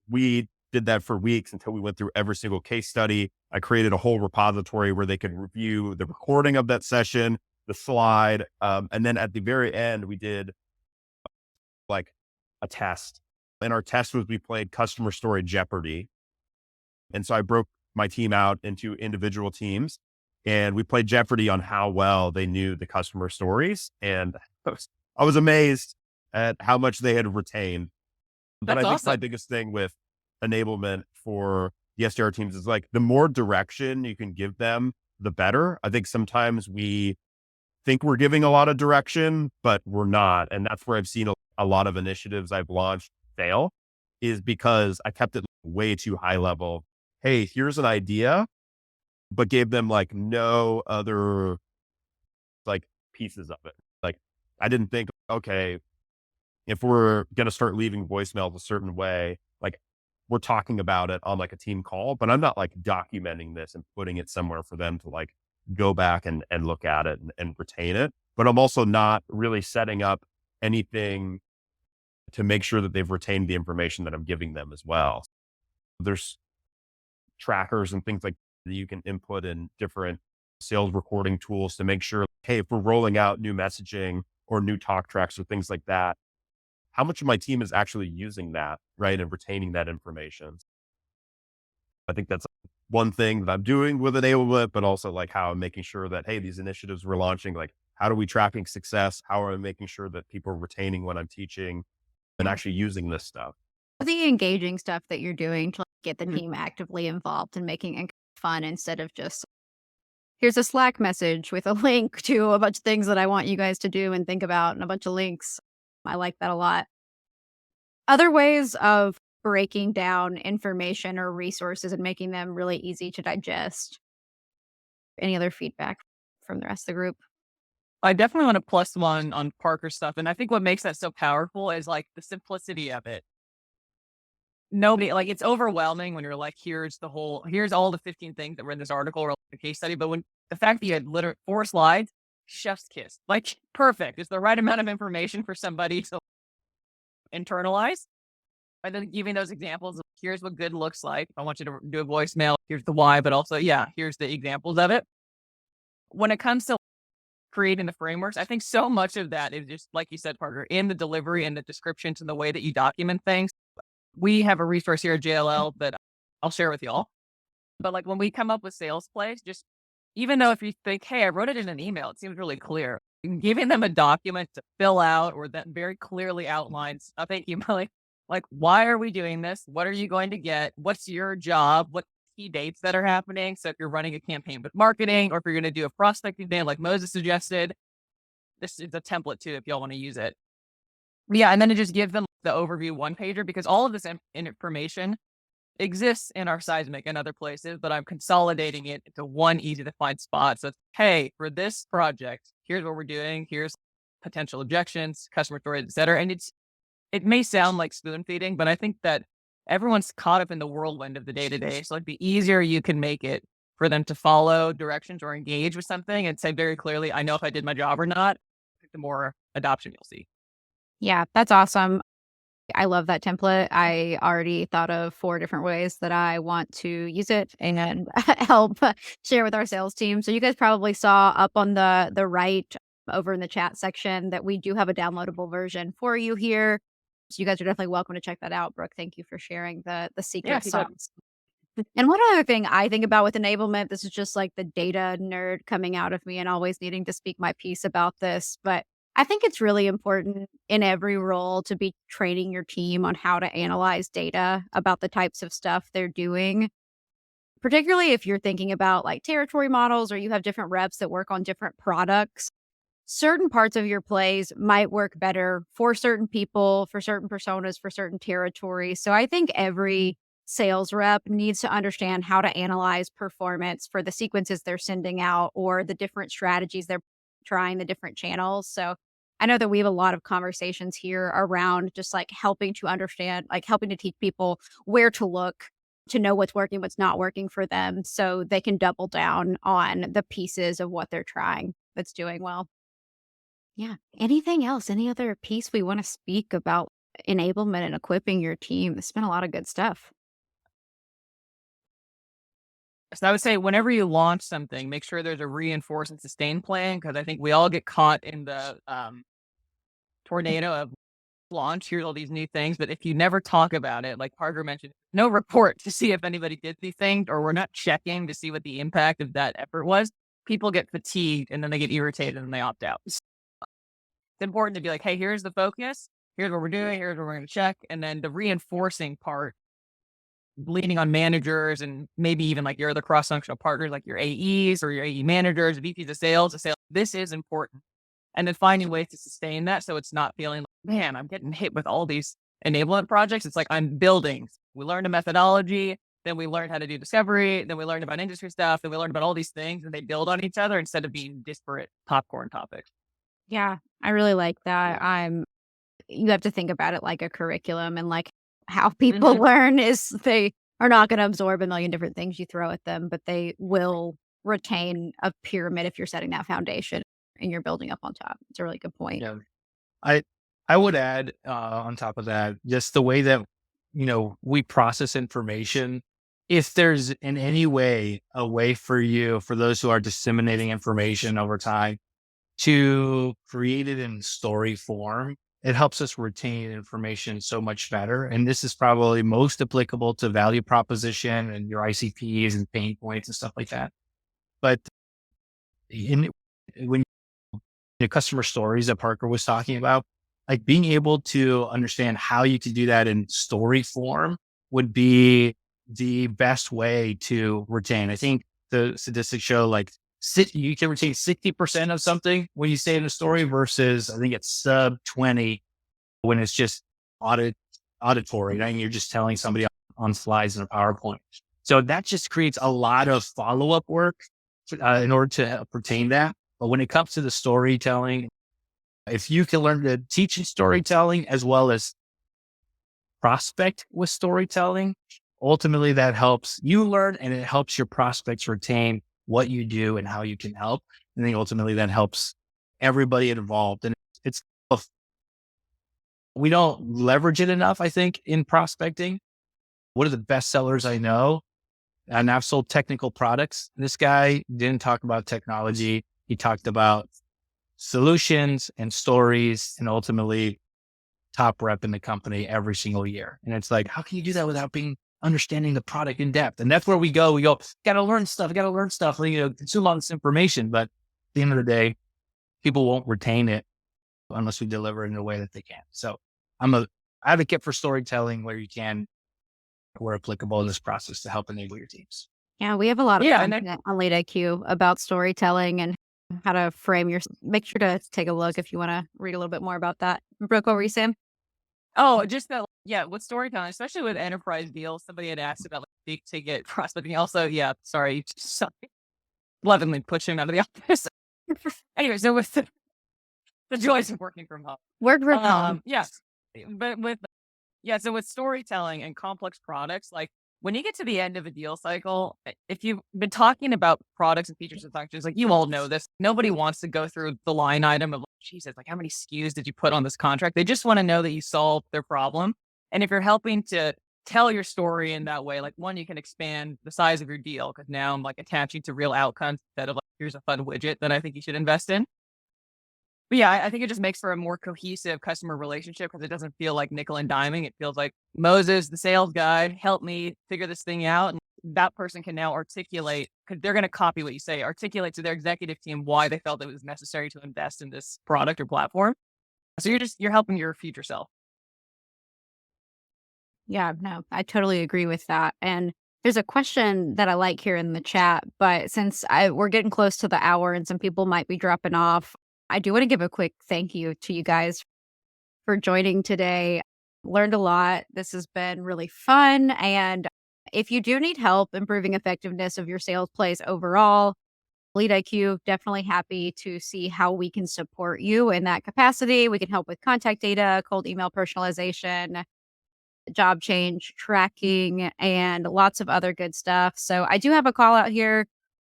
we did that for weeks until we went through every single case study. I created a whole repository where they could review the recording of that session, the slide. And then at the very end, we did like a test. And our test was we played customer story Jeopardy. And so I broke my team out into individual teams and we played Jeopardy on how well they knew the customer stories. And I was amazed at how much they had retained. But That's I think my awesome. biggest thing with enablement for the SDR teams is like the more direction you can give them, the better. I think sometimes we think we're giving a lot of direction, but we're not. And that's where I've seen a lot of initiatives I've launched fail, is because I kept it way too high level. Hey, here's an idea, but gave them like no other like pieces of it. Like I didn't think, okay, if we're going to start leaving voicemails a certain way, like we're talking about it on like a team call, but I'm not like documenting this and putting it somewhere for them to like go back and look at it and retain it. But I'm also not really setting up anything to make sure that they've retained the information that I'm giving them as well. There's trackers and things like that you can input in different sales recording tools to make sure, hey, if we're rolling out new messaging or new talk tracks or things like that, how much of my team is actually using that, right? And retaining that information. I think that's one thing that I'm doing with enablement, but also like how I'm making sure that, hey, these initiatives we're launching, like how are we tracking success? How are we making sure that people are retaining what I'm teaching and actually using this stuff? The engaging stuff that you're doing to like, get the Mhm. team actively involved and making it fun instead of just here's a Slack message with a link to a bunch of things that I want you guys to do and think about and a bunch of links. I like that a lot. Other ways of breaking down information or resources and making them really easy to digest. Any other feedback from the rest of the group? I definitely want to plus one on Parker stuff. And I think what makes that so powerful is like the simplicity of it. Nobody like it's overwhelming when you're like, here's all the 15 things that were in this article or the case study. But when the fact that you had literally 4 slides, chef's kiss, like perfect. It's the right amount of information for somebody to internalize. And then giving those examples of here's what good looks like. I want you to do a voicemail. Here's the why, but also, yeah, here's the examples of it. When it comes to creating the frameworks, I think so much of that is just like you said, Parker, in the delivery and the descriptions and the way that you document things. We have a resource here at JLL that I'll share with y'all. But like when we come up with sales plays, just even though if you think, hey, I wrote it in an email, it seems really clear. Giving them a document to fill out or that very clearly outlines, thank you, Millie. Like, why are we doing this? What are you going to get? What's your job? What key dates that are happening? So if you're running a campaign with marketing or if you're going to do a prospecting day like Moses suggested, this is a template too if y'all want to use it. Yeah, and then it just gives them the overview one pager because all of this information exists in our seismic and other places, but I'm consolidating it into one easy to find spot. So it's, hey, for this project, here's what we're doing. Here's potential objections, customer stories, et cetera. And it may sound like spoon feeding, but I think that everyone's caught up in the whirlwind of the day to day. So like the easier you can make it for them to follow directions or engage with something and say very clearly, I know if I did my job or not, the more adoption you'll see. Yeah, that's awesome. I love that template. I already thought of 4 different ways that I want to use it and help share with our sales team. So you guys probably saw up on the right over in the chat section that we do have a downloadable version for you here. So you guys are definitely welcome to check that out. Brooke, thank you for sharing the Yeah, secret keep it. sauce. And one other thing I think about with enablement, this is just like the data nerd coming out of me and always needing to speak my piece about this, but I think it's really important in every role to be training your team on how to analyze data about the types of stuff they're doing, particularly if you're thinking about like territory models or you have different reps that work on different products. Certain parts of your plays might work better for certain people, for certain personas, for certain territories. So I think every sales rep needs to understand how to analyze performance for the sequences they're sending out or the different strategies they're trying, the different channels. So I know that we have a lot of conversations here around just like helping to understand, like helping to teach people where to look to know what's working, what's not working for them so they can double down on the pieces of what they're trying that's doing well. Yeah. Anything else? Any other piece we want to speak about enablement and equipping your team? There's been a lot of good stuff. So I would say whenever you launch something, make sure there's a reinforce and sustain plan, because I think we all get caught in the tornado of launch. Here's all these new things, but if you never talk about it, like Parker mentioned, no report to see if anybody did these things, or we're not checking to see what the impact of that effort was, people get fatigued and then they get irritated and they opt out. It's important to be like, hey, here's the focus, here's what we're doing, here's what we're going to check, and then the reinforcing part, leaning on managers and maybe even like your other cross-functional partners, like your AEs or your AE managers, VPs of sales, to say, this is important. And then finding ways to sustain that so it's not feeling like, man, I'm getting hit with all these enablement projects. It's like I'm building. We learned a methodology, then we learned how to do discovery, then we learned about industry stuff, then we learned about all these things, and they build on each other instead of being disparate popcorn topics. Yeah, I really like that. You have to think about it like a curriculum, and like how people learn is they are not going to absorb a million different things you throw at them, but they will retain a pyramid if you're setting that foundation and you're building up on top. It's a really good point. Yeah. I would add on top of that, just the way that, we process information. If there's in any way a way for you, for those who are disseminating information over time, to create it in story form, it helps us retain information so much better. And this is probably most applicable to value proposition and your ICPs and pain points and stuff like that. But when the customer stories that Parker was talking about, like being able to understand how you could do that in story form would be the best way to retain. I think the statistics show like you can retain 60% of something when you say in a story versus I think it's sub 20 when it's just auditory, right? And you're just telling somebody on slides in a PowerPoint. So that just creates a lot of follow-up work in order to help retain that. But when it comes to the storytelling, if you can learn to teach in storytelling as well as prospect with storytelling, ultimately that helps you learn and it helps your prospects retain what you do and how you can help. And then ultimately that helps everybody involved. And we don't leverage it enough, I think, in prospecting. One of the best sellers I know, and I've sold technical products. This guy didn't talk about technology. He talked about solutions and stories and ultimately top rep in the company every single year. And it's like, how can you do that without understanding the product in depth? And that's where we go, got to learn stuff, consume all this information. But at the end of the day, people won't retain it unless we deliver it in a way that they can. So I'm an advocate for storytelling where you can, where applicable in this process to help enable your teams. Yeah, we have a lot of content on Lead IQ about storytelling and how to frame make sure to take a look if you want to read a little bit more about that. Brooke, what were you saying? Oh, just that, with storytelling, especially with enterprise deals, somebody had asked about like big ticket prospecting. Also, sorry, lovingly push him out of the office. Anyway, so with the joys of working from home. Work from home. Yes. But so with storytelling and complex products, like when you get to the end of a deal cycle, if you've been talking about products and features and functions, like you all know this, nobody wants to go through the line item of like, Jesus, like how many SKUs did you put on this contract? They just want to know that you solved their problem. And if you're helping to tell your story in that way, like one, you can expand the size of your deal because now I'm like attaching to real outcomes instead of like, here's a fun widget that I think you should invest in. But I think it just makes for a more cohesive customer relationship because it doesn't feel like nickel and diming. It feels like Moses, the sales guy, help me figure this thing out. And that person can now articulate, because they're going to copy what you say, articulate to their executive team why they felt it was necessary to invest in this product or platform. So you're helping your future self. Yeah, no, I totally agree with that. And there's a question that I like here in the chat, but since we're getting close to the hour and some people might be dropping off, I do want to give a quick thank you to you guys for joining today. Learned a lot. This has been really fun. And if you do need help improving effectiveness of your sales plays overall, Lead IQ, definitely happy to see how we can support you in that capacity. We can help with contact data, cold email personalization, job change tracking, and lots of other good stuff. So I do have a call out here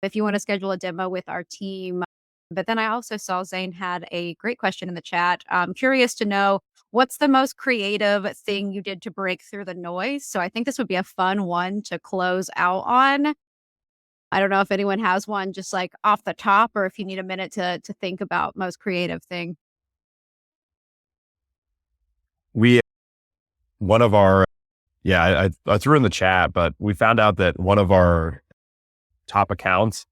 if you want to schedule a demo with our team. But then I also saw Zane had a great question in the chat. I'm curious to know what's the most creative thing you did to break through the noise? So I think this would be a fun one to close out on. I don't know if anyone has one just like off the top or if you need a minute to think about most creative thing. We, one of our, yeah, I threw in the chat, but we found out that one of our top accounts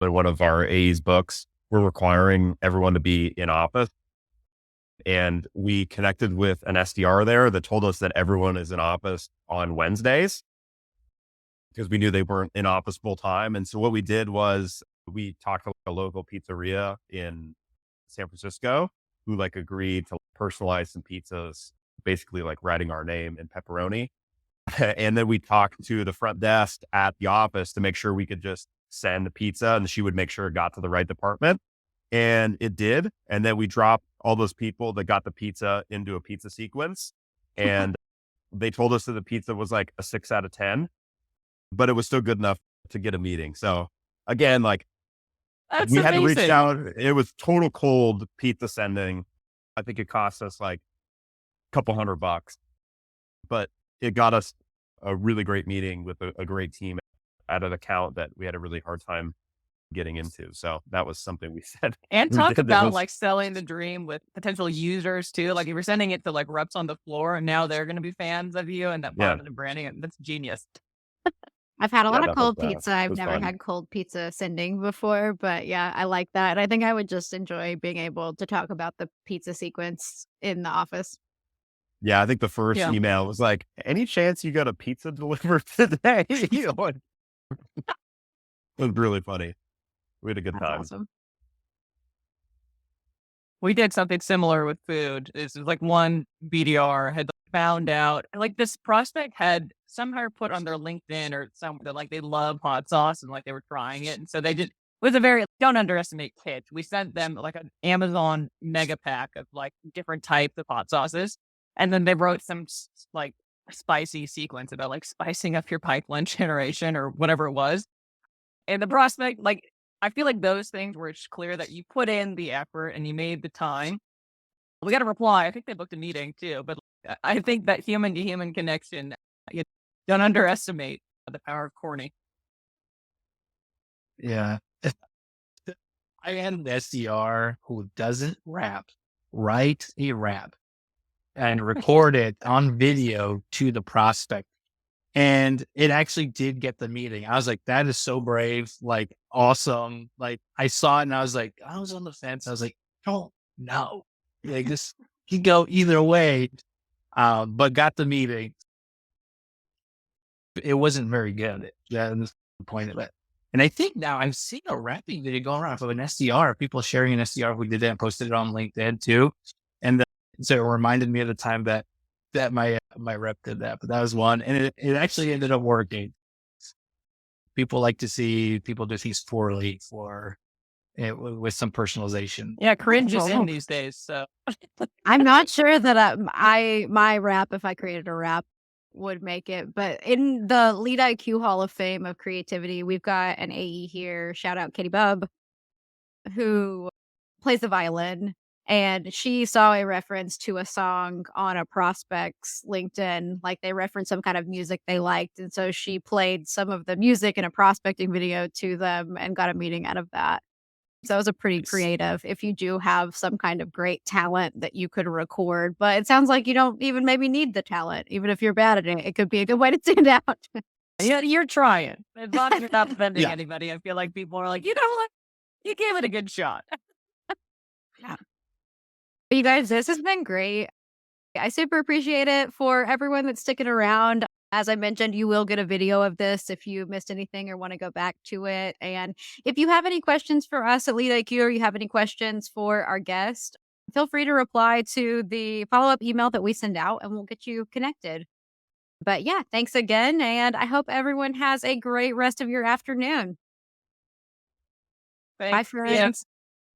in one of our AE's books, we're requiring everyone to be in office. And we connected with an SDR there that told us that everyone is in office on Wednesdays because we knew they weren't in office full time. And so what we did was we talked to a local pizzeria in San Francisco who like agreed to personalize some pizzas, basically like writing our name in pepperoni. And then we talked to the front desk at the office to make sure we could just send the pizza and she would make sure it got to the right department. And it did. And then we dropped all those people that got the pizza into a pizza sequence. And they told us that the pizza was like a 6 out of 10, but it was still good enough to get a meeting. So again, like That's we had to reach amazing. out. It was total cold pizza sending. I think it cost us like a couple $100, but it got us a really great meeting with a great team at an account that we had a really hard time getting into. So that was something we said. And we talk did that about was- like selling the dream with potential users too. Like if you're sending it to like reps on the floor and now they're going to be fans of you and that Yeah. positive branding, and that's genius. I've had a lot of that cold was, pizza. I've was never fun. had cold pizza sending before, but yeah, I like that. And I think I would just enjoy being able to talk about the pizza sequence in the office. Yeah, I think the first Yeah. email was like, any chance you got a pizza delivered today? It was really funny. We had a good That's time. awesome. We did something similar with food. It's like one BDR had found out like this prospect had somehow put on their LinkedIn or something like they love hot sauce and like they were trying it. And so they did, it was a very, don't underestimate pitch. We sent them like an Amazon mega pack of like different types of hot sauces. And then they wrote some like spicy sequence about like spicing up your pipeline generation or whatever it was. And the prospect, like, I feel like those things where it's clear that you put in the effort and you made the time. We got a reply. I think they booked a meeting too, but I think that human to human connection, you don't underestimate the power of corny. Yeah. I had an SDR who doesn't rap, write a rap and record it on video to the prospect. And it actually did get the meeting. I was like, that is so brave, like awesome. Like I saw it and I was like, I was on the fence. I was like, don't know. Like this could go either way. But got the meeting. It wasn't very good. That's the point of it. And I think now I'm seeing a rapping video going around of an SDR, people sharing an SDR who did that and posted it on LinkedIn too. And so it reminded me of the time that my rep did that, but that was one. And it actually ended up working. People like to see people do things poorly for it with some personalization. Yeah, cringe is in these days. So I'm not sure that my rap, if I created a rap, would make it. But in the Lead IQ Hall of Fame of creativity, we've got an AE here. Shout out Kitty Bub, who plays the violin. And she saw a reference to a song on a prospect's LinkedIn, like they referenced some kind of music they liked. And so she played some of the music in a prospecting video to them and got a meeting out of that. So it was a pretty creative if you do have some kind of great talent that you could record. But it sounds like you don't even maybe need the talent. Even if you're bad at it, it could be a good way to stand out. yeah, you're trying. As long as you're not offending Yeah. anybody, I feel like people are like, you know what? You gave it a good shot. Yeah. But you guys, this has been great. I super appreciate it for everyone that's sticking around. As I mentioned, you will get a video of this if you missed anything or want to go back to it. And if you have any questions for us at Lead IQ or you have any questions for our guest, feel free to reply to the follow-up email that we send out and we'll get you connected. But yeah, thanks again. And I hope everyone has a great rest of your afternoon. Thanks. friends.